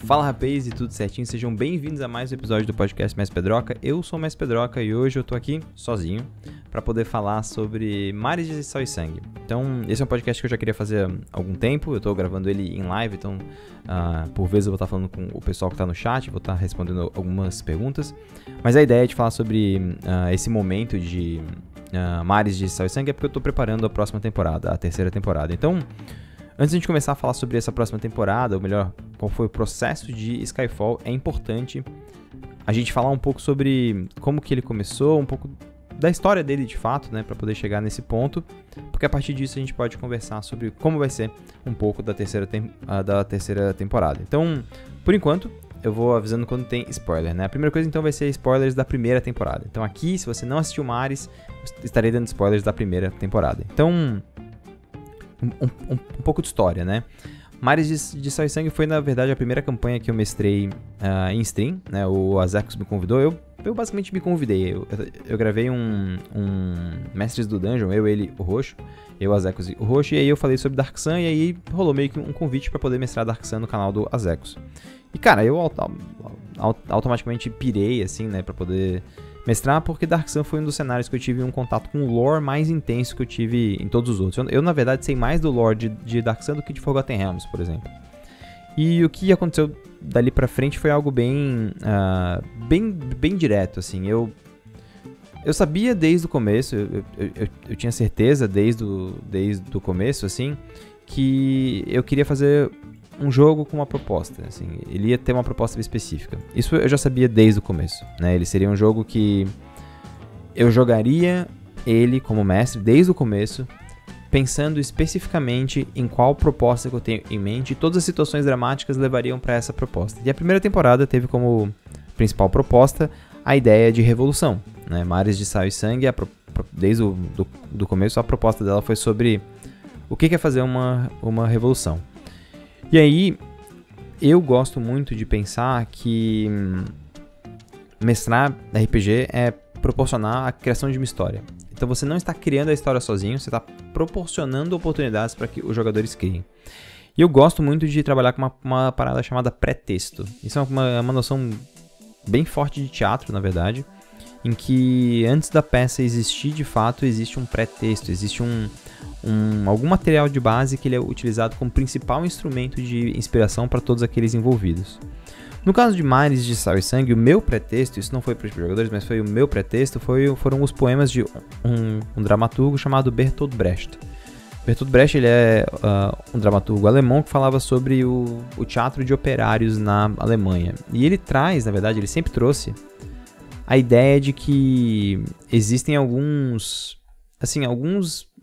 Fala rapaz e tudo certinho, sejam bem-vindos a mais um episódio do podcast Mestre Pedroca. Eu sou o Mestre Pedroca e hoje eu tô aqui sozinho para poder falar sobre Mares de Sal e Sangue. Então, esse é um podcast que eu já queria fazer há algum tempo, eu tô gravando ele em live, então por vezes eu vou estar falando com o pessoal que tá no chat, vou estar respondendo algumas perguntas, mas a ideia é de falar sobre esse momento de Mares de Sal e Sangue é porque eu tô preparando a próxima temporada, a terceira temporada. Então, antes de a gente começar a falar sobre essa próxima temporada, ou melhor, qual foi o processo de Skyfall, é importante a gente falar um pouco sobre como que ele começou, um pouco da história dele de fato, né, para poder chegar nesse ponto, porque a partir disso a gente pode conversar sobre como vai ser um pouco da terceira temporada. Então, por enquanto, eu vou avisando quando tem spoiler, né? A primeira coisa então vai ser spoilers da primeira temporada. Então aqui, se você não assistiu Mares, estarei dando spoilers da primeira temporada. Então, um pouco de história, né? Mares de Sal e Sangue foi, na verdade, a primeira campanha que eu mestrei em stream, né? O Azekos me convidou, eu basicamente me convidei. Eu gravei um Mestres do Dungeon, ele, o Roxo, o Azekos e o Roxo, e aí eu falei sobre Dark Sun, e aí rolou meio que um convite pra poder mestrar Dark Sun no canal do Azekos. E, cara, eu automaticamente pirei, assim, né, pra poder mestrar, porque Dark Sun foi um dos cenários que eu tive um contato com o lore mais intenso que eu tive em todos os outros. Eu na verdade, sei mais do lore de Dark Sun do que de Forgotten Realms, por exemplo. E o que aconteceu dali pra frente foi algo bem direto, assim. Eu sabia desde o começo, eu tinha certeza desde o começo, assim, que eu queria fazer um jogo com uma proposta, assim, ele ia ter uma proposta específica. Isso eu já sabia desde o começo, né? Ele seria um jogo que eu jogaria ele como mestre desde o começo, pensando especificamente em qual proposta que eu tenho em mente, e todas as situações dramáticas levariam para essa proposta. E a primeira temporada teve como principal proposta a ideia de revolução, né? Mares de Sal e Sangue, desde do começo, a proposta dela foi sobre o que é fazer uma revolução. E aí, eu gosto muito de pensar que mestrar RPG é proporcionar a criação de uma história. Então você não está criando a história sozinho, você está proporcionando oportunidades para que os jogadores criem. E eu gosto muito de trabalhar com uma parada chamada pré-texto. Isso é uma noção bem forte de teatro, na verdade, em que antes da peça existir de fato, existe um pré-texto, existe algum material de base que ele é utilizado como principal instrumento de inspiração para todos aqueles envolvidos. No caso de Mares de Sal e Sangue, o meu pretexto, isso não foi para os jogadores, mas foi o meu pretexto, foram os poemas de um dramaturgo chamado Bertolt Brecht. Bertolt Brecht ele é um dramaturgo alemão que falava sobre o teatro de operários na Alemanha. E ele traz, na verdade, ele sempre trouxe a ideia de que existem alguns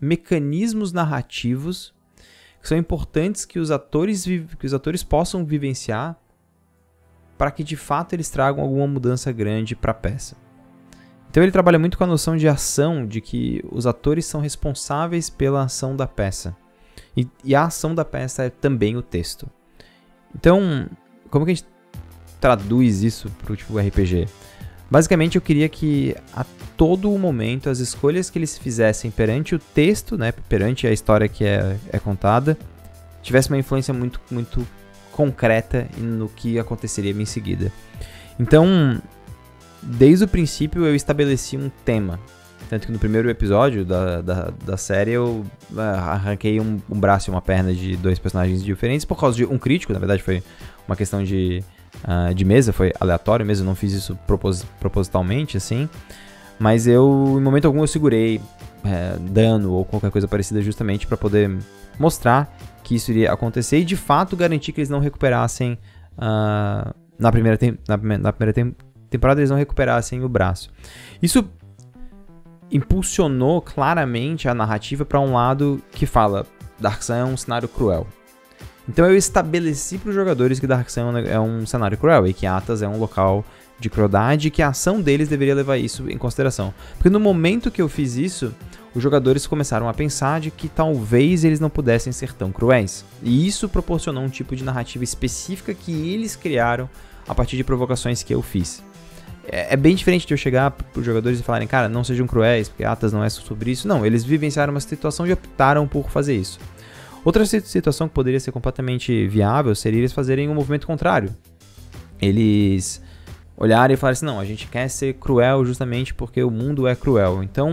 mecanismos narrativos que são importantes que os atores possam vivenciar para que de fato eles tragam alguma mudança grande para a peça. Então ele trabalha muito com a noção de ação, de que os atores são responsáveis pela ação da peça. E a ação da peça é também o texto. Então, como que a gente traduz isso para o RPG? Basicamente, eu queria que a todo momento as escolhas que eles fizessem perante o texto, né, perante a história que é contada, tivesse uma influência muito, muito concreta no que aconteceria em seguida. Então, desde o princípio eu estabeleci um tema. Tanto que no primeiro episódio da série eu arranquei um braço e uma perna de dois personagens diferentes por causa de um crítico. Na verdade foi uma questão de mesa, foi aleatório mesmo, eu não fiz isso propositalmente, assim. Mas em momento algum eu segurei dano ou qualquer coisa parecida justamente para poder mostrar que isso iria acontecer e de fato garantir que eles não recuperassem na primeira temporada eles não recuperassem o braço. Isso impulsionou claramente a narrativa para um lado que fala Dark Sun é um cenário cruel. Então eu estabeleci para os jogadores que Dark Sun é um cenário cruel e que Athas é um local de crueldade e que a ação deles deveria levar isso em consideração. Porque no momento que eu fiz isso, os jogadores começaram a pensar de que talvez eles não pudessem ser tão cruéis. E isso proporcionou um tipo de narrativa específica que eles criaram a partir de provocações que eu fiz. É bem diferente de eu chegar para os jogadores e falarem, cara, não sejam cruéis, porque Athas não é sobre isso. Não, eles vivenciaram uma situação e optaram por fazer isso. Outra situação que poderia ser completamente viável seria eles fazerem um movimento contrário. eles olharem e falarem assim, não, a gente quer ser cruel justamente porque o mundo é cruel. Então,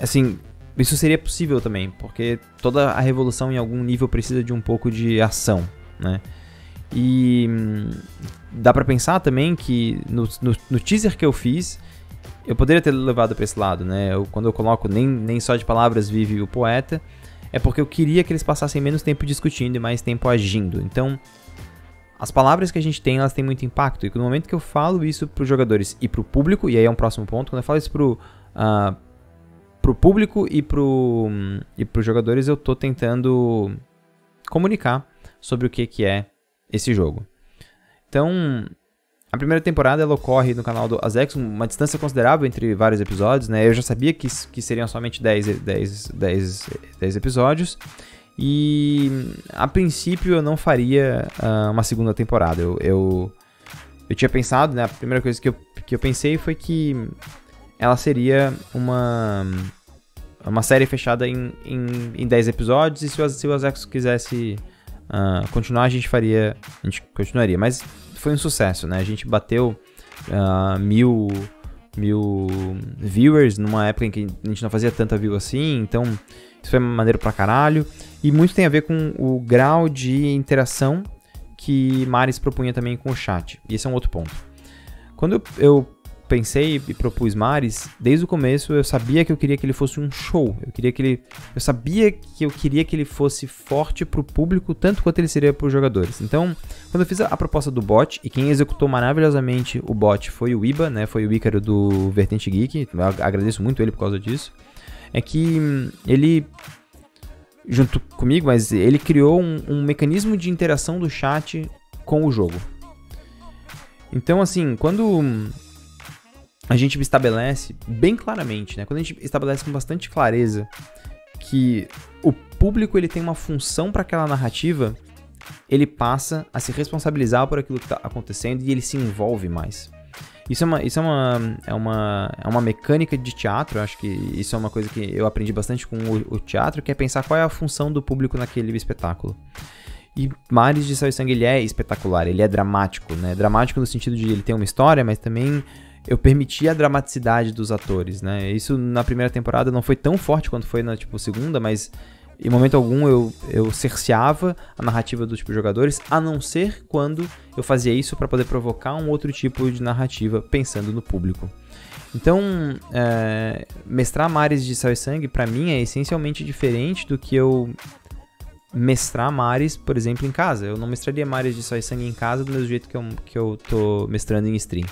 assim, isso seria possível também, porque toda a revolução em algum nível precisa de um pouco de ação, né? E dá pra pensar também que no teaser que eu fiz, eu poderia ter levado pra esse lado, né? Quando eu coloco nem só de palavras vive o poeta, é porque eu queria que eles passassem menos tempo discutindo e mais tempo agindo. Então, as palavras que a gente tem, elas têm muito impacto. E no momento que eu falo isso pros jogadores e pro público, e aí é um próximo ponto, quando eu falo isso pro público e pros jogadores, eu tô tentando comunicar sobre o que é esse jogo. Então, a primeira temporada ela ocorre no canal do Azex, uma distância considerável entre vários episódios, né? Eu já sabia que seriam somente 10 episódios. E a princípio eu não faria uma segunda temporada. Eu tinha pensado, né? A primeira coisa que eu pensei foi que ela seria uma série fechada em 10 episódios. E se o Azex quisesse continuar, a gente continuaria. Mas foi um sucesso, né? A gente bateu 1000 viewers numa época em que a gente não fazia tanta view assim. Então isso foi maneiro pra caralho. E muito tem a ver com o grau de interação que Maris propunha também com o chat. E esse é um outro ponto. Quando eu pensei e propus Maris, desde o começo eu sabia que eu queria que ele fosse um show. Eu sabia que eu queria que ele fosse forte pro público, tanto quanto ele seria pros jogadores. Então, quando eu fiz a proposta do bot, e quem executou maravilhosamente o bot foi o Iba, né? Foi o Ícaro do Vertente Geek. Eu agradeço muito ele por causa disso. É que ele, junto comigo, mas ele criou um mecanismo de interação do chat com o jogo. Então, assim, quando a gente estabelece bem claramente, né? Quando a gente estabelece com bastante clareza que o público ele tem uma função para aquela narrativa, ele passa a se responsabilizar por aquilo que está acontecendo e ele se envolve mais. Isso é uma mecânica de teatro. Eu acho que isso é uma coisa que eu aprendi bastante com o teatro, que é pensar qual é a função do público naquele espetáculo. E Maris de Sal e Sangue, ele é espetacular, ele é dramático, né? Dramático no sentido de ele ter uma história, mas também eu permiti a dramaticidade dos atores, né? Isso na primeira temporada não foi tão forte quanto foi na segunda, mas em momento algum eu cerceava a narrativa dos jogadores, a não ser quando eu fazia isso para poder provocar um outro tipo de narrativa pensando no público. Então, mestrar Maris de Sal e Sangue para mim é essencialmente diferente do que eu mestrar Maris, por exemplo, em casa. Eu não mestraria Maris de Sal e Sangue em casa do mesmo jeito que eu tô mestrando em stream.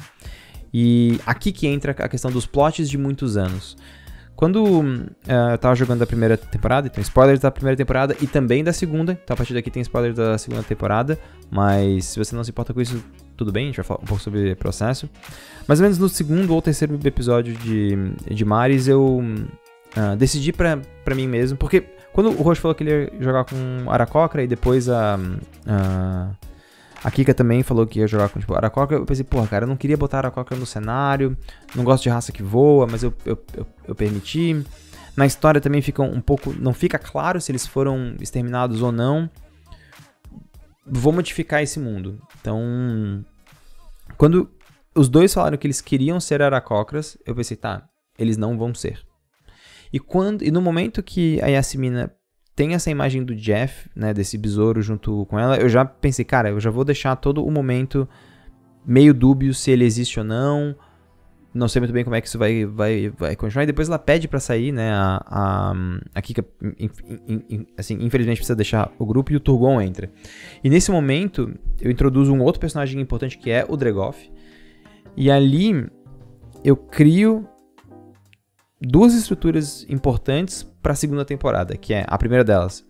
E aqui que entra a questão dos plots de muitos anos. Quando eu tava jogando a primeira temporada, então spoilers da primeira temporada e também da segunda, então a partir daqui tem spoilers da segunda temporada, mas se você não se importa com isso, tudo bem, a gente vai falar um pouco sobre o processo. Mais ou menos no segundo ou terceiro episódio de Maris, eu decidi pra mim mesmo, porque quando o Roxo falou que ele ia jogar com Aarakocra e depois a Kika também falou que ia jogar com Aarakocra, eu pensei, porra, cara, eu não queria botar Aarakocra no cenário, não gosto de raça que voa, mas eu permiti. Na história também fica um pouco, não fica claro se eles foram exterminados ou não. Vou modificar esse mundo. Então, quando os dois falaram que eles queriam ser Aarakocras, eu pensei, tá, eles não vão ser. E no momento que a Yasmina tem essa imagem do Jeff, né, desse besouro junto com ela, eu já pensei, cara, eu já vou deixar todo o momento meio dúbio se ele existe ou não. Não sei muito bem como é que isso vai continuar. E depois ela pede pra sair, né, a Kika, assim, infelizmente precisa deixar o grupo e o Turgon entra. E nesse momento, eu introduzo um outro personagem importante que é o Dregoff. E ali, eu crio duas estruturas importantes para a segunda temporada, que é a primeira delas.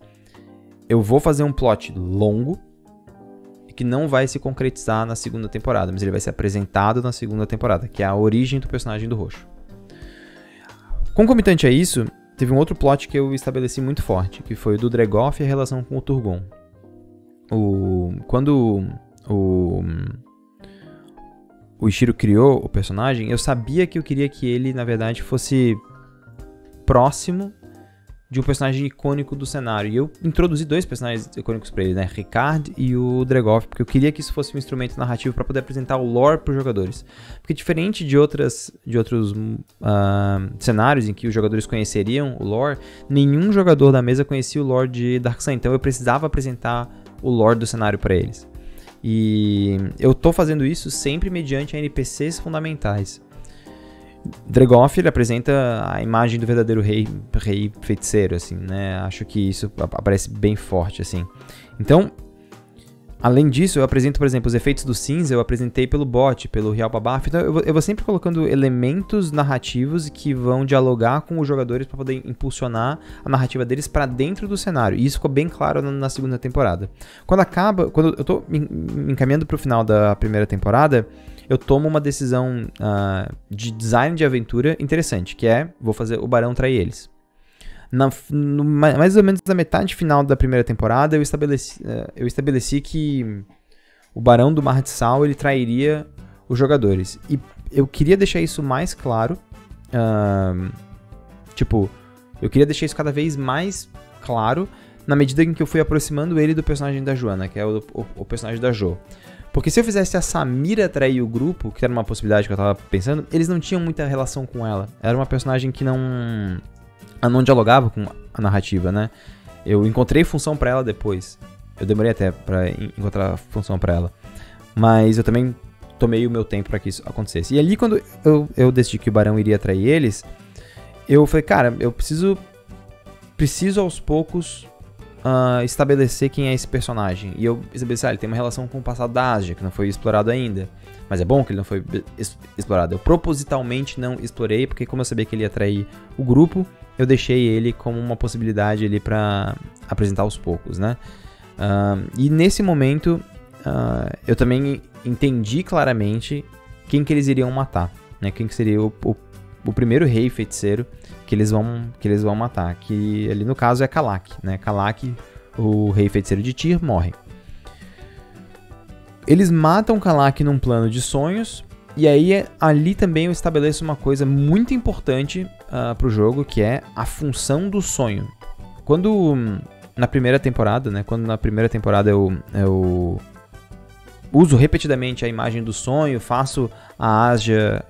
Eu vou fazer um plot longo que não vai se concretizar na segunda temporada, mas ele vai ser apresentado na segunda temporada, que é a origem do personagem do Roxo. Concomitante a isso, teve um outro plot que eu estabeleci muito forte, que foi o do Dregoff e a relação com o Turgon. Quando o Ishiro criou o personagem, eu sabia que eu queria que ele, na verdade, fosse próximo de um personagem icônico do cenário. E eu introduzi 2 personagens icônicos pra ele, né? Ricard e o Dregoff, porque eu queria que isso fosse um instrumento narrativo para poder apresentar o lore pros jogadores. Porque diferente de outros cenários em que os jogadores conheceriam o lore, nenhum jogador da mesa conhecia o lore de Dark Sun, então eu precisava apresentar o lore do cenário para eles. E eu tô fazendo isso sempre mediante NPCs fundamentais. Dregoff, ele apresenta a imagem do verdadeiro rei feiticeiro, assim, né? Acho que isso aparece bem forte, assim. Então, além disso, eu apresento, por exemplo, os efeitos do cinza, eu apresentei pelo bot, pelo Real Babaf. Então, eu vou sempre colocando elementos narrativos que vão dialogar com os jogadores para poder impulsionar a narrativa deles para dentro do cenário. E isso ficou bem claro na segunda temporada. Quando eu tô me encaminhando pro final da primeira temporada, eu tomo uma decisão de design de aventura interessante, que é, vou fazer o Barão trair eles. Mais ou menos na metade final da primeira temporada, eu estabeleci que o Barão do Mar de Sal, ele trairia os jogadores. E eu queria deixar isso mais claro, eu queria deixar isso cada vez mais claro na medida em que eu fui aproximando ele do personagem da Joanna, que é o personagem da Jo. Porque se eu fizesse a Samira trair o grupo, que era uma possibilidade que eu tava pensando, eles não tinham muita relação com ela. Era uma personagem que não dialogava com a narrativa, né? Eu encontrei função pra ela depois. Eu demorei até pra encontrar função pra ela. Mas eu também tomei o meu tempo pra que isso acontecesse. E ali, quando eu decidi que o Barão iria trair eles, eu falei, cara, eu preciso aos poucos estabelecer quem é esse personagem. E eu estabeleci, ele tem uma relação com o passado da Ásia, que não foi explorado ainda. Mas é bom que ele não foi explorado. Eu propositalmente não explorei, porque como eu sabia que ele ia trair o grupo, eu deixei ele como uma possibilidade ali pra apresentar aos poucos, né? E nesse momento, eu também entendi claramente quem que eles iriam matar, né? Quem que seria o primeiro rei feiticeiro que eles vão matar, que ali no caso é Kalak, né? Kalak, o rei feiticeiro de Tyr, morre. Eles matam Kalak num plano de sonhos, e aí ali também eu estabeleço uma coisa muito importante pro jogo, que é a função do sonho. Quando na primeira temporada eu uso repetidamente a imagem do sonho, faço a Asia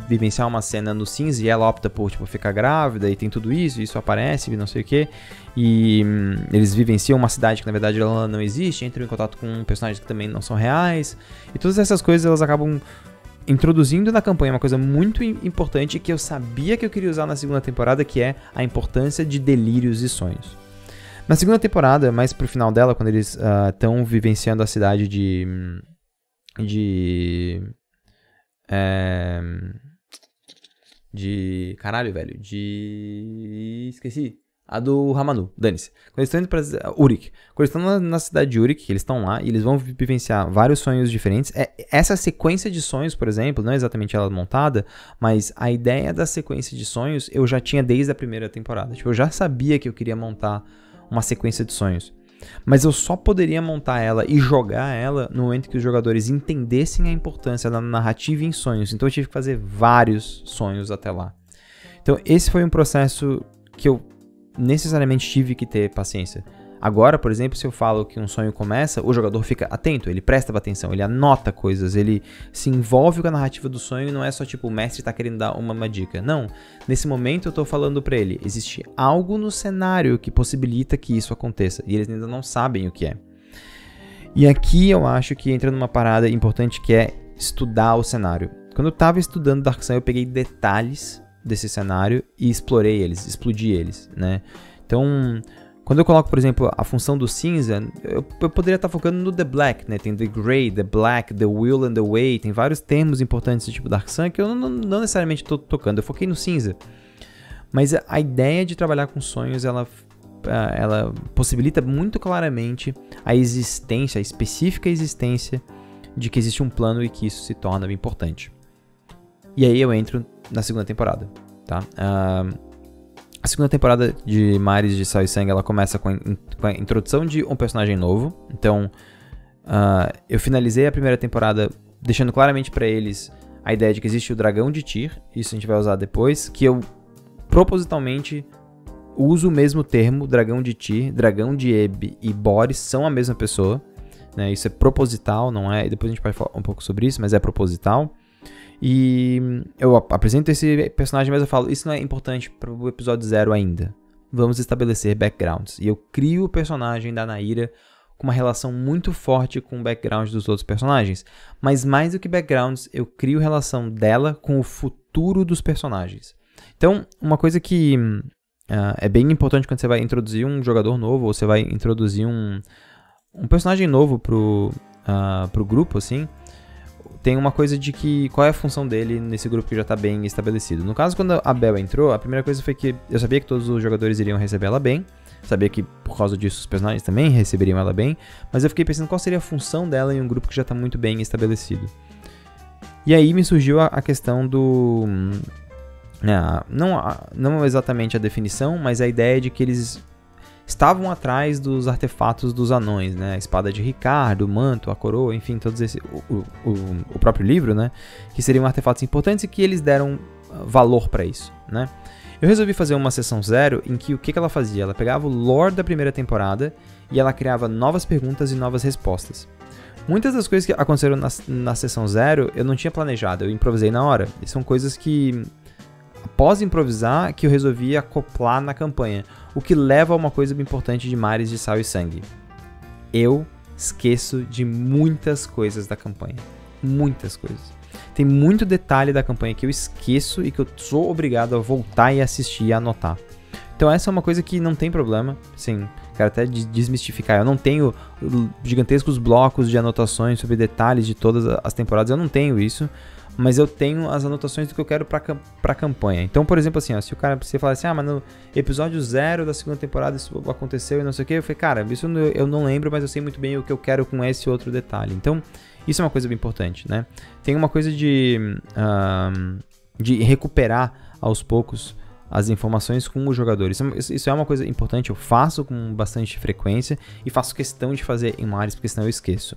vivenciar uma cena no cinza e ela opta por ficar grávida e tem tudo isso aparece e não sei o que. E eles vivenciam uma cidade que na verdade ela não existe, entram em contato com personagens que também não são reais. E todas essas coisas elas acabam introduzindo na campanha uma coisa muito importante que eu sabia que eu queria usar na segunda temporada, que é a importância de delírios e sonhos. Na segunda temporada, mais pro final dela, quando eles estão vivenciando a cidade esqueci. A do Ramanu, dane-se. Quando eles estão indo pra Urik. Quando eles estão na cidade de Urik, eles estão lá e eles vão vivenciar vários sonhos diferentes. Essa sequência de sonhos, por exemplo, não é exatamente ela montada, mas a ideia da sequência de sonhos eu já tinha desde a primeira temporada. Eu já sabia que eu queria montar uma sequência de sonhos. Mas eu só poderia montar ela e jogar ela no momento que os jogadores entendessem a importância da narrativa em sonhos. Então eu tive que fazer vários sonhos até lá. Então esse foi um processo que eu necessariamente tive que ter paciência. Agora, por exemplo, se eu falo que um sonho começa, o jogador fica atento, ele presta atenção, ele anota coisas, ele se envolve com a narrativa do sonho e não é só o mestre tá querendo dar uma dica. Não, nesse momento eu tô falando pra ele, existe algo no cenário que possibilita que isso aconteça e eles ainda não sabem o que é. E aqui eu acho que entra numa parada importante que é estudar o cenário. Quando eu tava estudando Dark Sun, eu peguei detalhes desse cenário e explorei eles, explodi eles, né? Então, quando eu coloco, por exemplo, a função do cinza, eu poderia estar focando no The Black, né? Tem The Grey, The Black, The Will and The Way, tem vários termos importantes do tipo Dark Sun que eu não necessariamente estou tocando, eu foquei no cinza. Mas a ideia de trabalhar com sonhos, ela possibilita muito claramente a específica existência de que existe um plano e que isso se torna importante. E aí eu entro na segunda temporada, tá? A segunda temporada de Mares de Sal e Sangue, ela começa com a introdução de um personagem novo. Então, eu finalizei a primeira temporada deixando claramente pra eles a ideia de que existe o dragão de Tyr. Isso a gente vai usar depois. Que eu, propositalmente, uso o mesmo termo, dragão de Tyr, dragão de Eb e Boris são a mesma pessoa, né? Isso é proposital, não é? Depois a gente vai falar um pouco sobre isso, mas é proposital. E eu apresento esse personagem, mas eu falo, isso não é importante para o episódio 0 ainda. Vamos estabelecer backgrounds. E eu crio o personagem da Naira com uma relação muito forte com o background dos outros personagens. Mas mais do que backgrounds, eu crio relação dela com o futuro dos personagens. Então, uma coisa que é bem importante quando você vai introduzir um jogador novo, ou você vai introduzir um personagem novo pro grupo, assim, tem uma coisa de que qual é a função dele nesse grupo que já está bem estabelecido. No caso, quando a Bel entrou, a primeira coisa foi que eu sabia que todos os jogadores iriam receber ela bem, sabia que por causa disso os personagens também receberiam ela bem, mas eu fiquei pensando qual seria a função dela em um grupo que já está muito bem estabelecido. E aí me surgiu a questão do... não exatamente a definição, mas a ideia de que eles estavam atrás dos artefatos dos anões, né? A espada de Ricardo, o manto, a coroa, enfim, todos esses, o próprio livro, né? Que seriam artefatos importantes e que eles deram valor para isso, né? Eu resolvi fazer uma sessão 0 em que o que ela fazia? Ela pegava o lore da primeira temporada e ela criava novas perguntas e novas respostas. Muitas das coisas que aconteceram na sessão 0 eu não tinha planejado, eu improvisei na hora. E são coisas que, após improvisar, que eu resolvi acoplar na campanha. O que leva a uma coisa importante de Mares de Sal e Sangue. Eu esqueço de muitas coisas da campanha. Muitas coisas. Tem muito detalhe da campanha que eu esqueço e que eu sou obrigado a voltar e assistir e anotar. Então essa é uma coisa que não tem problema. Assim, quero até desmistificar. Eu não tenho gigantescos blocos de anotações sobre detalhes de todas as temporadas. Eu não tenho isso. Mas eu tenho as anotações do que eu quero pra campanha. Então, por exemplo, assim, ó, se você falar assim, mas no episódio 0 da segunda temporada isso aconteceu e não sei o que, eu falei, cara, isso eu não lembro, mas eu sei muito bem o que eu quero com esse outro detalhe. Então, isso é uma coisa bem importante, né? Tem uma coisa de recuperar aos poucos as informações com os jogadores. Isso é uma coisa importante, eu faço com bastante frequência e faço questão de fazer em Mares, porque senão eu esqueço.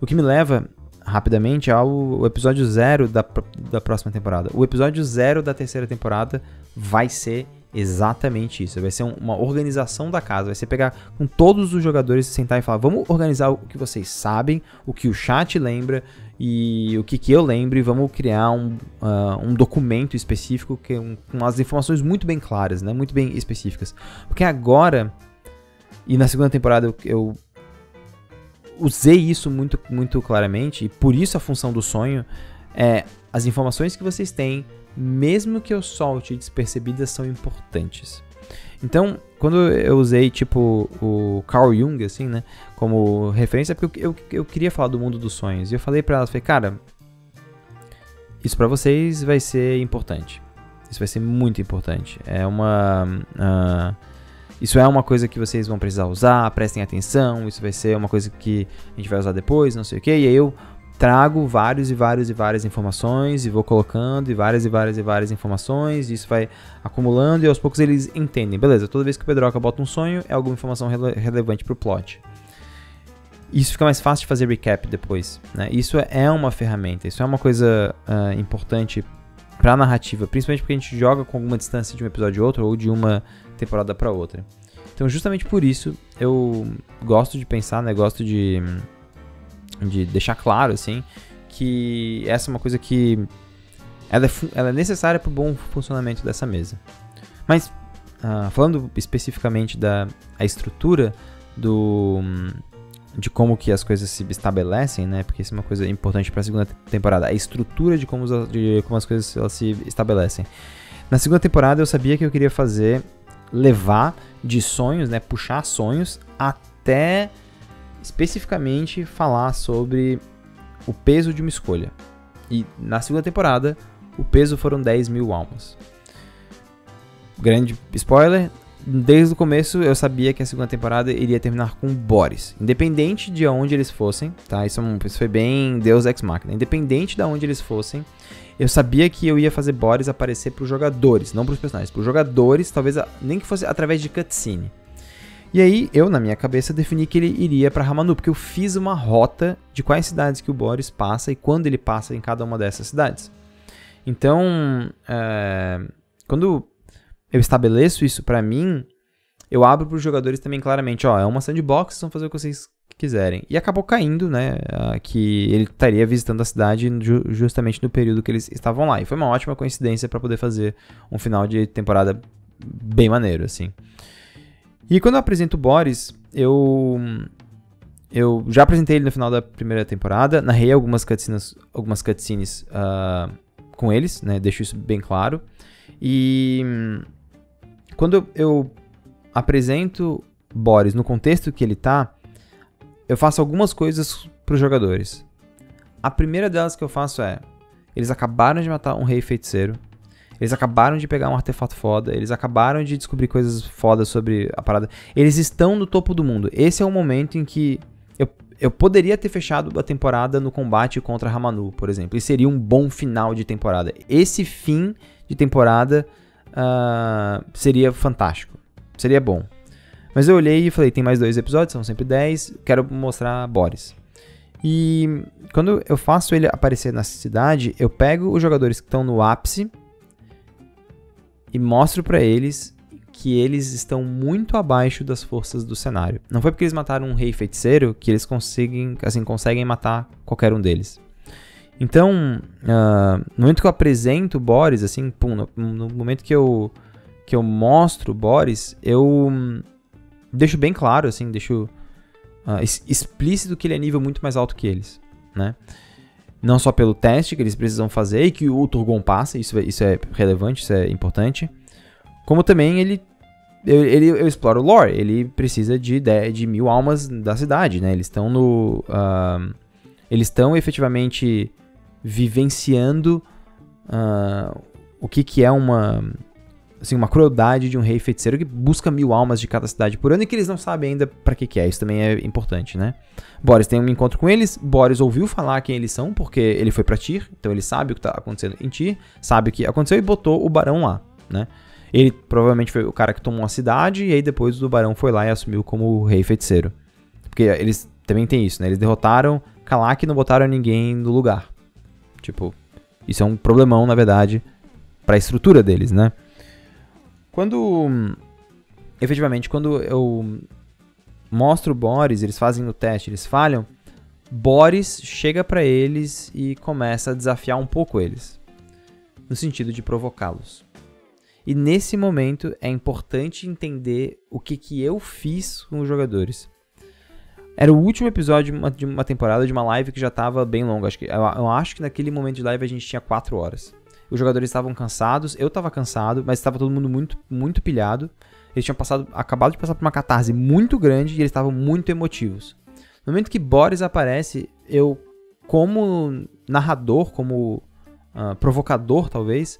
O que me leva rapidamente ao episódio 0 da próxima temporada. O episódio 0 da terceira temporada vai ser exatamente isso. Vai ser uma organização da casa. Vai ser pegar com todos os jogadores, sentar e falar, vamos organizar o que vocês sabem, o que o chat lembra e o que eu lembro, e vamos criar um documento específico com as informações muito bem claras, né? Muito bem específicas. Porque agora, e na segunda temporada eu usei isso muito, muito claramente, e por isso a função do sonho é as informações que vocês têm, mesmo que eu solte despercebidas, são importantes. Então, quando eu usei tipo o Carl Jung, assim, né, como referência, porque eu queria falar do mundo dos sonhos, e eu falei pra elas, falei, cara, isso pra vocês vai ser importante, isso vai ser muito importante, isso é uma coisa que vocês vão precisar usar, prestem atenção, isso vai ser uma coisa que a gente vai usar depois, não sei o que, e aí eu trago várias informações e vou colocando e várias informações, e isso vai acumulando e aos poucos eles entendem, beleza, toda vez que o Pedroca bota um sonho é alguma informação relevante pro plot. Isso fica mais fácil de fazer recap depois, né? Isso é uma ferramenta, isso é uma coisa importante pra narrativa, principalmente porque a gente joga com alguma distância de um episódio a outro ou de uma temporada para outra. Então, justamente por isso, eu gosto de pensar, né, gosto de deixar claro, assim, que essa é uma coisa que ela é necessária para o bom funcionamento dessa mesa. Mas, falando especificamente da estrutura de como que as coisas se estabelecem, né, porque isso é uma coisa importante para a segunda temporada, a estrutura de como as coisas elas se estabelecem. Na segunda temporada, eu sabia que eu queria levar de sonhos, né, puxar sonhos até especificamente falar sobre o peso de uma escolha. E na segunda temporada, o peso foram 10.000 almas. Grande spoiler, desde o começo eu sabia que a segunda temporada iria terminar com Boris. Independente de onde eles fossem, tá? Isso foi bem Deus Ex Machina. Independente de onde eles fossem, eu sabia que eu ia fazer Boris aparecer para os jogadores, não para os personagens. Para os jogadores, talvez nem que fosse através de cutscene. E aí, eu, na minha cabeça, defini que ele iria para Ramandu, porque eu fiz uma rota de quais cidades que o Boris passa e quando ele passa em cada uma dessas cidades. Então, quando eu estabeleço isso pra mim, eu abro pros jogadores também claramente, é uma sandbox, vocês vão fazer o que vocês quiserem. E acabou caindo, né, que ele estaria visitando a cidade justamente no período que eles estavam lá. E foi uma ótima coincidência pra poder fazer um final de temporada bem maneiro, assim. E quando eu apresento o Boris, eu já apresentei ele no final da primeira temporada, narrei algumas cutscenes com eles, né, deixo isso bem claro. E quando eu apresento Boris no contexto que ele tá, eu faço algumas coisas pros jogadores. A primeira delas que eu faço eles acabaram de matar um rei feiticeiro, eles acabaram de pegar um artefato foda, eles acabaram de descobrir coisas fodas sobre a parada, eles estão no topo do mundo. Esse é o momento em que eu poderia ter fechado a temporada no combate contra Ramanu, por exemplo, e seria um bom final de temporada. Esse fim de temporada seria fantástico, seria bom. Mas eu olhei e falei, tem mais 2 episódios, são sempre 10, quero mostrar Boris. E quando eu faço ele aparecer na cidade, eu pego os jogadores que estão no ápice e mostro pra eles que eles estão muito abaixo das forças do cenário. Não foi porque eles mataram um rei feiticeiro que eles conseguem matar qualquer um deles. Então, no momento que eu apresento o Boris, assim, no momento que eu mostro o Boris, eu deixo bem claro, assim, deixo explícito que ele é nível muito mais alto que eles, né? Não só pelo teste que eles precisam fazer e que o Turgon passa, isso é relevante, isso é importante, como também eu exploro o lore, ele precisa de 1000 almas da cidade, né? Eles estão efetivamente vivenciando o que é uma crueldade de um rei feiticeiro que busca 1000 almas de cada cidade por ano e que eles não sabem ainda pra que é. Isso também é importante, né? Boris tem um encontro com eles, Boris ouviu falar quem eles são, porque ele foi pra Tyr, então ele sabe o que tá acontecendo em Tyr, sabe o que aconteceu e botou o barão lá, né? Ele provavelmente foi o cara que tomou a cidade, e aí depois o barão foi lá e assumiu como rei feiticeiro. Porque eles também tem isso, né? Eles derrotaram Kalak e não botaram ninguém no lugar. Tipo, isso é um problemão, na verdade, pra estrutura deles, né? Efetivamente, quando eu mostro o Boris, eles fazem o teste, eles falham, Boris chega pra eles e começa a desafiar um pouco eles, no sentido de provocá-los. E nesse momento é importante entender o que eu fiz com os jogadores. Era o último episódio de uma temporada, de uma live que já estava bem longa. Eu acho que naquele momento de live a gente tinha 4 horas. Os jogadores estavam cansados, eu estava cansado, mas estava todo mundo muito, muito pilhado. Eles tinham acabado de passar por uma catarse muito grande e eles estavam muito emotivos. No momento que Boris aparece, eu, como narrador, como provocador talvez,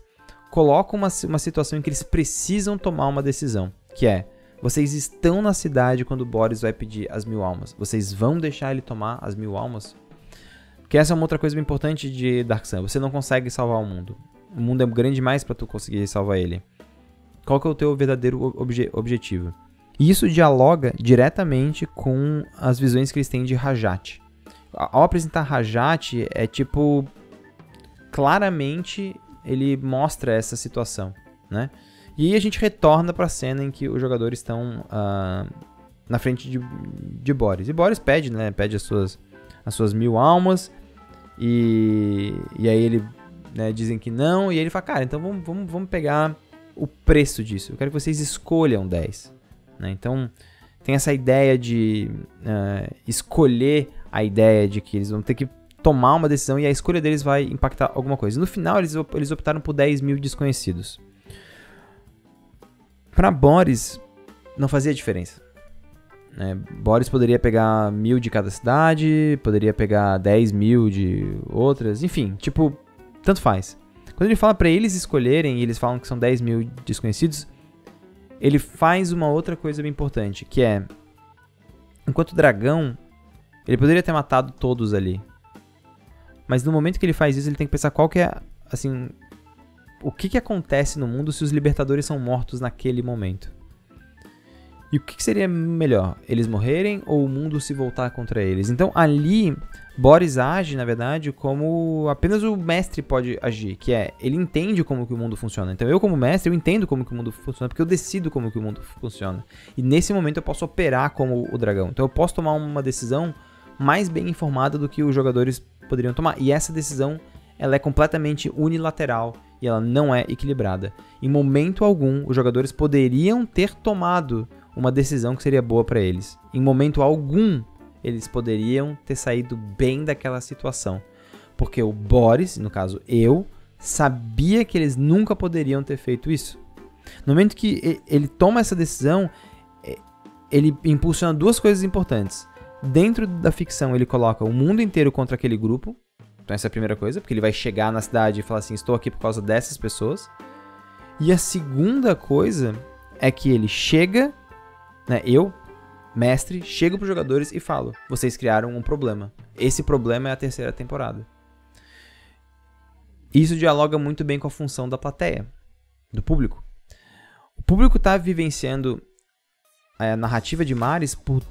coloco uma situação em que eles precisam tomar uma decisão, que é: vocês estão na cidade quando Boris vai pedir as 1000 almas. Vocês vão deixar ele tomar as 1000 almas? Porque essa é uma outra coisa bem importante de Dark Sun. Você não consegue salvar o mundo. O mundo é grande demais para tu conseguir salvar ele. Qual que é o teu verdadeiro objetivo? E isso dialoga diretamente com as visões que eles têm de Rajat. Ao apresentar Rajat, é tipo... claramente ele mostra essa situação, né? E aí a gente retorna para a cena em que os jogadores estão na frente de Boris. E Boris pede, né? Pede as suas 1000 almas. E aí ele, né, dizem que não. E aí ele fala, cara, então vamos pegar o preço disso. Eu quero que vocês escolham 10. Né? Então tem essa ideia de escolher a ideia de que eles vão ter que tomar uma decisão e a escolha deles vai impactar alguma coisa. No final eles optaram por 10.000 desconhecidos. Para Boris, não fazia diferença. Boris poderia pegar 1000 de cada cidade, poderia pegar 10.000 de outras, enfim, tipo, tanto faz. Quando ele fala para eles escolherem, e eles falam que são 10.000 desconhecidos, ele faz uma outra coisa bem importante, que é, enquanto dragão, ele poderia ter matado todos ali. Mas no momento que ele faz isso, ele tem que pensar qual que é, assim, o que acontece no mundo se os libertadores são mortos naquele momento. E o que seria melhor? Eles morrerem ou o mundo se voltar contra eles? Então ali, Boris age, na verdade, como apenas o mestre pode agir, que é, ele entende como que o mundo funciona. Então eu como mestre, eu entendo como que o mundo funciona, porque eu decido como que o mundo funciona. E nesse momento eu posso operar como o dragão. Então eu posso tomar uma decisão mais bem informada do que os jogadores poderiam tomar. E essa decisão, ela é completamente unilateral e ela não é equilibrada. Em momento algum, os jogadores poderiam ter tomado uma decisão que seria boa para eles. Em momento algum, eles poderiam ter saído bem daquela situação. Porque o Boris, no caso eu, sabia que eles nunca poderiam ter feito isso. No momento que ele toma essa decisão, ele impulsiona duas coisas importantes. Dentro da ficção, ele coloca o mundo inteiro contra aquele grupo. Então essa é a primeira coisa, porque ele vai chegar na cidade e falar assim, estou aqui por causa dessas pessoas. E a segunda coisa é que ele chega, né, eu, mestre, chego para os jogadores e falo, vocês criaram um problema. Esse problema é a terceira temporada. Isso dialoga muito bem com a função da plateia, do público. O público está vivenciando a narrativa de Maris por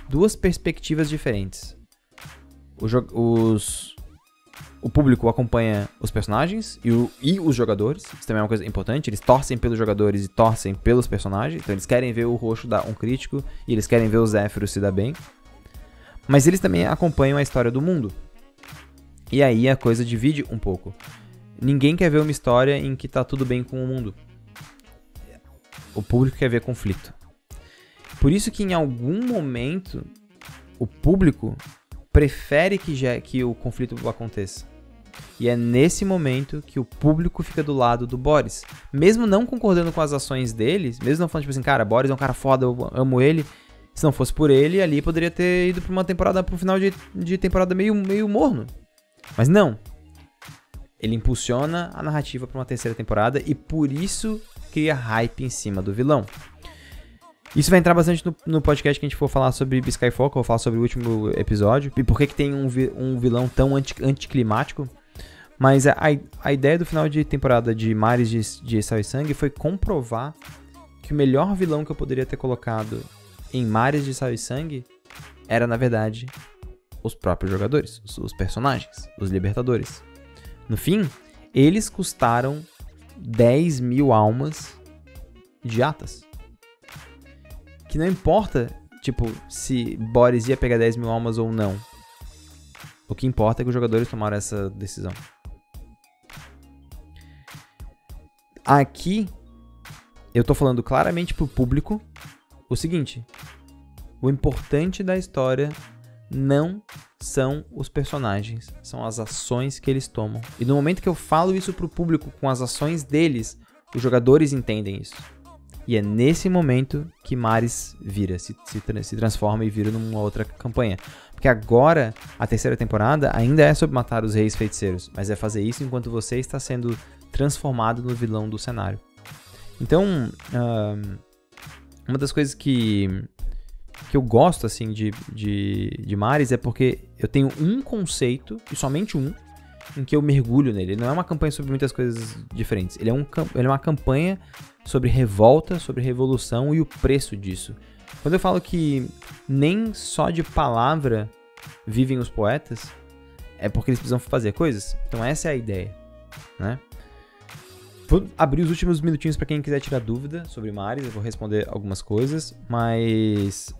duas perspectivas diferentes. O público acompanha os personagens e os jogadores. Isso também é uma coisa importante. Eles torcem pelos jogadores e torcem pelos personagens. Então eles querem ver o Roxo dar um crítico e eles querem ver o Zéfiro se dar bem. Mas eles também acompanham a história do mundo. E aí a coisa divide um pouco. Ninguém quer ver uma história em que tá tudo bem com o mundo. O público quer ver conflito. Por isso que em algum momento o público prefere que o conflito aconteça. E é nesse momento que o público fica do lado do Boris. Mesmo não concordando com as ações dele, mesmo não falando tipo assim, cara, Boris é um cara foda, eu amo ele. Se não fosse por ele, ali poderia ter ido pra uma temporada, pro final de temporada meio morno. Mas não. Ele impulsiona a narrativa pra uma terceira temporada e por isso cria hype em cima do vilão. Isso vai entrar bastante no podcast que a gente for falar sobre Skyfall, eu vou falar sobre o último episódio, e por que tem um vilão tão anticlimático. Mas a ideia do final de temporada de Mares de Sal e Sangue foi comprovar que o melhor vilão que eu poderia ter colocado em Mares de Sal e Sangue era, na verdade, os próprios jogadores, os personagens, os libertadores. No fim, eles custaram 10 mil almas de Atas. Que não importa, tipo, se Boris ia pegar 10 mil almas ou não. O que importa é que os jogadores tomaram essa decisão. Aqui, eu tô falando claramente pro público o seguinte. O importante da história não são os personagens, são as ações que eles tomam. E no momento que eu falo isso pro público com as ações deles, os jogadores entendem isso. E é nesse momento que Maris vira, se transforma e vira numa outra campanha. Porque agora, a terceira temporada ainda é sobre matar os reis feiticeiros, mas é fazer isso enquanto você está sendo transformado no vilão do cenário. Então, uma das coisas que eu gosto assim, de Maris é porque eu tenho um conceito, e somente um, em que eu mergulho nele. Ele não é uma campanha sobre muitas coisas diferentes. Ele é uma campanha sobre revolta, sobre revolução e o preço disso. Quando eu falo que nem só de palavra vivem os poetas, é porque eles precisam fazer coisas. Então essa é a ideia, né? Vou abrir os últimos minutinhos para quem quiser tirar dúvida sobre Maris. Eu vou responder algumas coisas, mas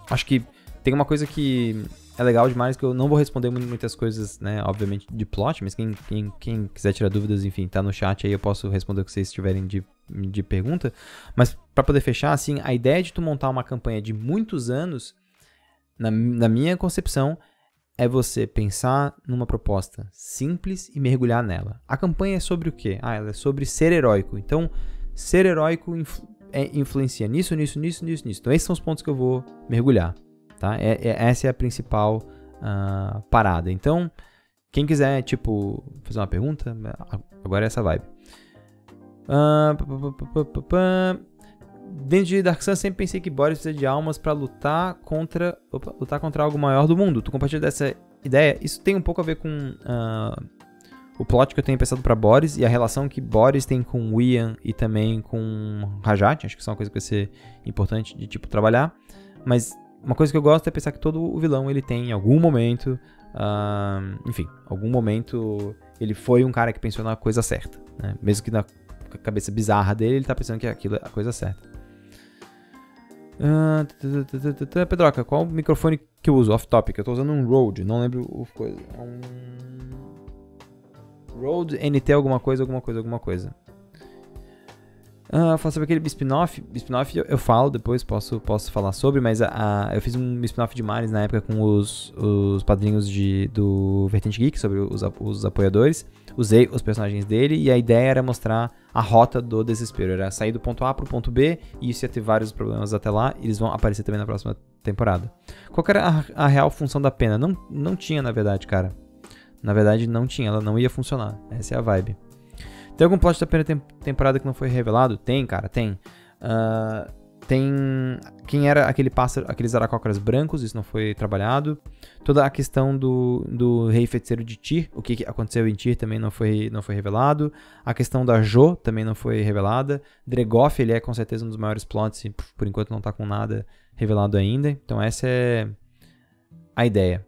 acho que tem uma coisa que é legal demais, que eu não vou responder muitas coisas, né, obviamente, de plot, mas quem quiser tirar dúvidas, enfim, tá no chat aí, eu posso responder o que vocês tiverem de pergunta. Mas para poder fechar, assim, a ideia de tu montar uma campanha de muitos anos, na minha concepção, é você pensar numa proposta simples e mergulhar nela. A campanha é sobre o quê? Ela é sobre ser heróico. Então, ser heróico influencia nisso. Então, esses são os pontos que eu vou mergulhar. Tá? Essa é a principal parada. Então, quem quiser, tipo, fazer uma pergunta, agora é essa vibe. Dentro de Dark Sun, sempre pensei que Boris precisa de almas pra lutar contra algo maior do mundo. Tu compartilha dessa ideia? Isso tem um pouco a ver com o plot que eu tenho pensado pra Boris e a relação que Boris tem com Ian e também com Rajat. Acho que isso é uma coisa que vai ser importante de, tipo, trabalhar. Mas uma coisa que eu gosto é pensar que todo o vilão, ele tem em algum momento... enfim, algum momento ele foi um cara que pensou na coisa certa, né? Mesmo que na cabeça bizarra dele, ele tá pensando que aquilo é a coisa certa. Pedroca, qual o microfone que eu uso? Off-topic, eu tô usando um Rode, não lembro o coisa. Rode NT alguma coisa. Falar sobre aquele spin-off. Spin-off eu falo depois, posso falar sobre, mas eu fiz um spin-off de Mares na época com os padrinhos do Vertente Geek, sobre os apoiadores. Usei os personagens dele e a ideia era mostrar a rota do desespero. Era sair do ponto A pro ponto B e isso ia ter vários problemas até lá. E eles vão aparecer também na próxima temporada. Qual que era a real função da pena? Não tinha, na verdade, cara. Na verdade, não tinha. Ela não ia funcionar. Essa é a vibe. Tem algum plot da primeira temporada que não foi revelado? Tem, cara, tem. Tem quem era aquele pássaro, aqueles aracócaras brancos, isso não foi trabalhado. Toda a questão do rei feiticeiro de Tyr, o que aconteceu em Tyr também não foi revelado. A questão da Jo também não foi revelada. Dregoff, ele é com certeza um dos maiores plots e por enquanto não tá com nada revelado ainda. Então essa é a ideia.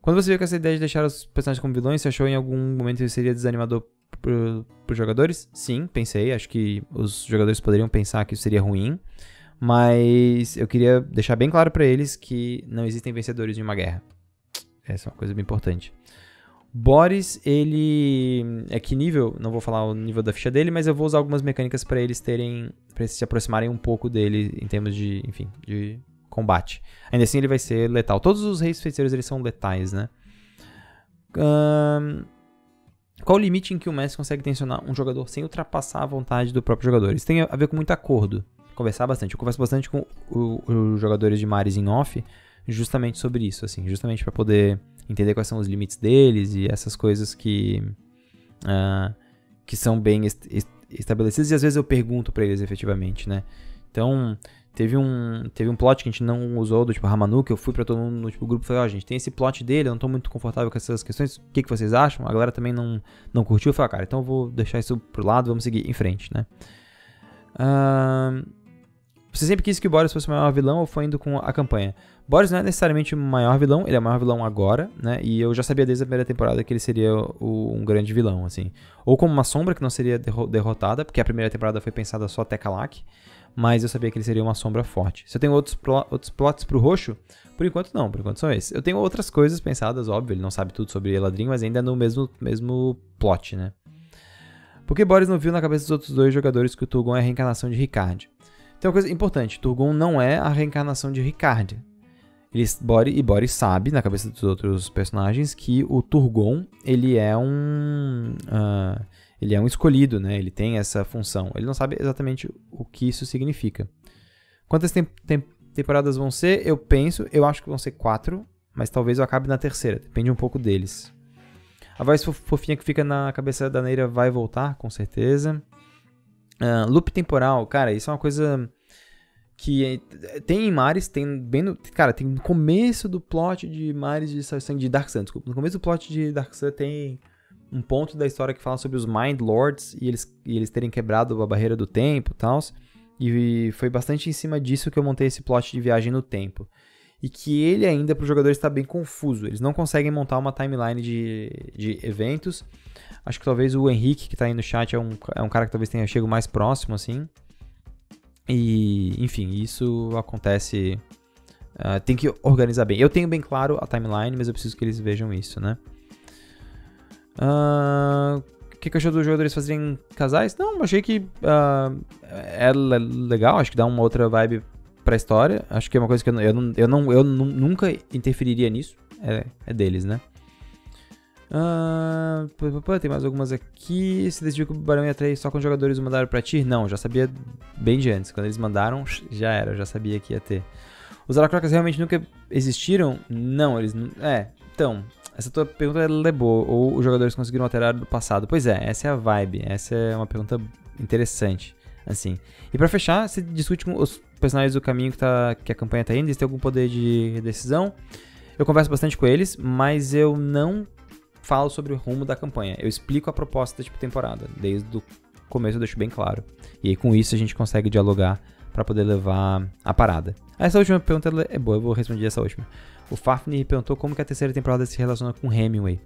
Quando você viu com essa ideia de deixar os personagens como vilões, você achou em algum momento que seria desanimador para os jogadores? Sim, pensei. Acho que os jogadores poderiam pensar que isso seria ruim. Mas eu queria deixar bem claro para eles que não existem vencedores de uma guerra. Essa é uma coisa bem importante. Boris, ele... é que nível? Não vou falar o nível da ficha dele, mas eu vou usar algumas mecânicas para eles se aproximarem um pouco dele em termos de, enfim, de combate. Ainda assim ele vai ser letal. Todos os reis feiticeiros, eles são letais, né? Qual o limite em que o mestre consegue tensionar um jogador sem ultrapassar a vontade do próprio jogador? Isso tem a ver com muito acordo. Conversar bastante. Eu converso bastante com os jogadores de Mares em off, justamente sobre isso, assim, justamente para poder entender quais são os limites deles e essas coisas que são bem estabelecidas, e às vezes eu pergunto para eles efetivamente, né? Então, teve um plot que a gente não usou, do tipo Ramanu, que eu fui pra todo mundo no tipo, grupo e falei, gente, tem esse plot dele, eu não tô muito confortável com essas questões, o que vocês acham? A galera também não curtiu, eu falei, cara, então eu vou deixar isso pro lado, vamos seguir em frente, né? Você sempre quis que o Boris fosse o maior vilão ou foi indo com a campanha? Boris não é necessariamente o maior vilão, ele é o maior vilão agora, né? E eu já sabia desde a primeira temporada que ele seria um grande vilão, assim. Ou como uma sombra que não seria derrotada, porque a primeira temporada foi pensada só até Kalak, mas eu sabia que ele seria uma sombra forte. Se eu tenho outros plots pro Roxo, por enquanto não, por enquanto são esses. Eu tenho outras coisas pensadas, óbvio, ele não sabe tudo sobre Eladrin, mas ainda é no mesmo plot, né? Por que Boris não viu na cabeça dos outros dois jogadores que o Turgon é a reencarnação de Ricard? Tem uma coisa importante, Turgon não é a reencarnação de Ricard. Boris sabe, na cabeça dos outros personagens, que o Turgon, ele é um escolhido, né? Ele tem essa função. Ele não sabe exatamente o que isso significa. Quantas temporadas vão ser? Eu acho que vão ser 4, mas talvez eu acabe na terceira, depende um pouco deles. A voz fofinha que fica na cabeça da Neira vai voltar, com certeza. Loop temporal, cara, isso é uma coisa que tem em Mares, tem bem no... Cara, tem no começo do plot de Mares de Dark Sun, desculpa. No começo do plot de Dark Sun tem um ponto da história que fala sobre os Mind Lords e eles terem quebrado a barreira do tempo e tal. E foi bastante em cima disso que eu montei esse plot de viagem no tempo. E que ele ainda, para os jogadores, está bem confuso. Eles não conseguem montar uma timeline de eventos. Acho que talvez o Henrique, que está aí no chat, é um cara que talvez tenha chegado mais próximo, assim. E, enfim, isso acontece... tem que organizar bem. Eu tenho bem claro a timeline, mas eu preciso que eles vejam isso, né? O que achou dos jogadores fazerem casais? Não, achei que é legal. Acho que dá uma outra vibe pra história. Acho que é uma coisa que eu nunca interferiria nisso. É deles, né? Tem mais algumas aqui. Você decidiu que o Barão ia atrair só com os jogadores o mandaram pra ti? Não, já sabia bem de antes. Quando eles mandaram, já era. Eu já sabia que ia ter. Os Alacrocas realmente nunca existiram? Não, eles... então... Essa tua pergunta é boa. Ou os jogadores conseguiram alterar do passado? Pois é, essa é a vibe. Essa é uma pergunta interessante. Assim. E pra fechar, você discute com os personagens do caminho que a campanha tá indo. Eles têm algum poder de decisão. Eu converso bastante com eles, mas eu não falo sobre o rumo da campanha. Eu explico a proposta da temporada. Desde o começo eu deixo bem claro. E aí com isso a gente consegue dialogar para poder levar a parada. Essa última pergunta é boa, eu vou responder essa última. O Fafnir perguntou como que a terceira temporada se relaciona com Hemingway.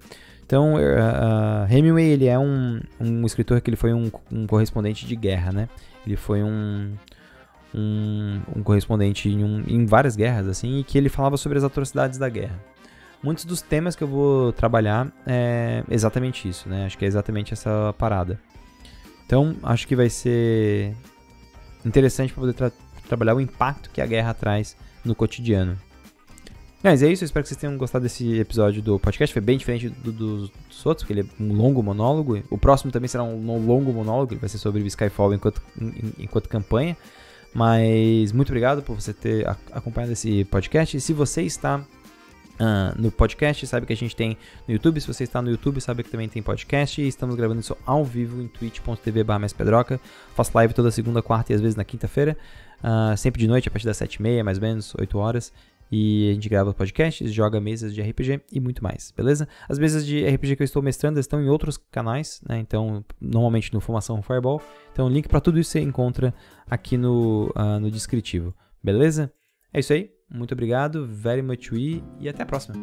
Então, Hemingway, ele é um escritor que ele foi um correspondente de guerra, né? Ele foi um correspondente em várias guerras, assim, e que ele falava sobre as atrocidades da guerra. Muitos dos temas que eu vou trabalhar é exatamente isso, né? Acho que é exatamente essa parada. Então, acho que vai ser interessante para poder trabalhar o impacto que a guerra traz no cotidiano. Mas é isso, eu espero que vocês tenham gostado desse episódio do podcast. Foi bem diferente dos outros, porque ele é um longo monólogo. O próximo também será um longo monólogo, ele vai ser sobre Skyfall enquanto campanha. Mas muito obrigado por você ter acompanhado esse podcast. E se você está no podcast, sabe que a gente tem no YouTube. Se você está no YouTube, sabe que também tem podcast. E estamos gravando isso ao vivo em twitch.tv/mespedroca. Faço live toda segunda, quarta e às vezes na quinta-feira. Sempre de noite, a partir das 7h30, mais ou menos, 8 horas. E a gente grava podcasts, joga mesas de RPG e muito mais, beleza? As mesas de RPG que eu estou mestrando estão em outros canais, né? Então, normalmente no Formação Fireball. Então, o link para tudo isso você encontra aqui no descritivo, beleza? É isso aí. Muito obrigado, very much we, e até a próxima.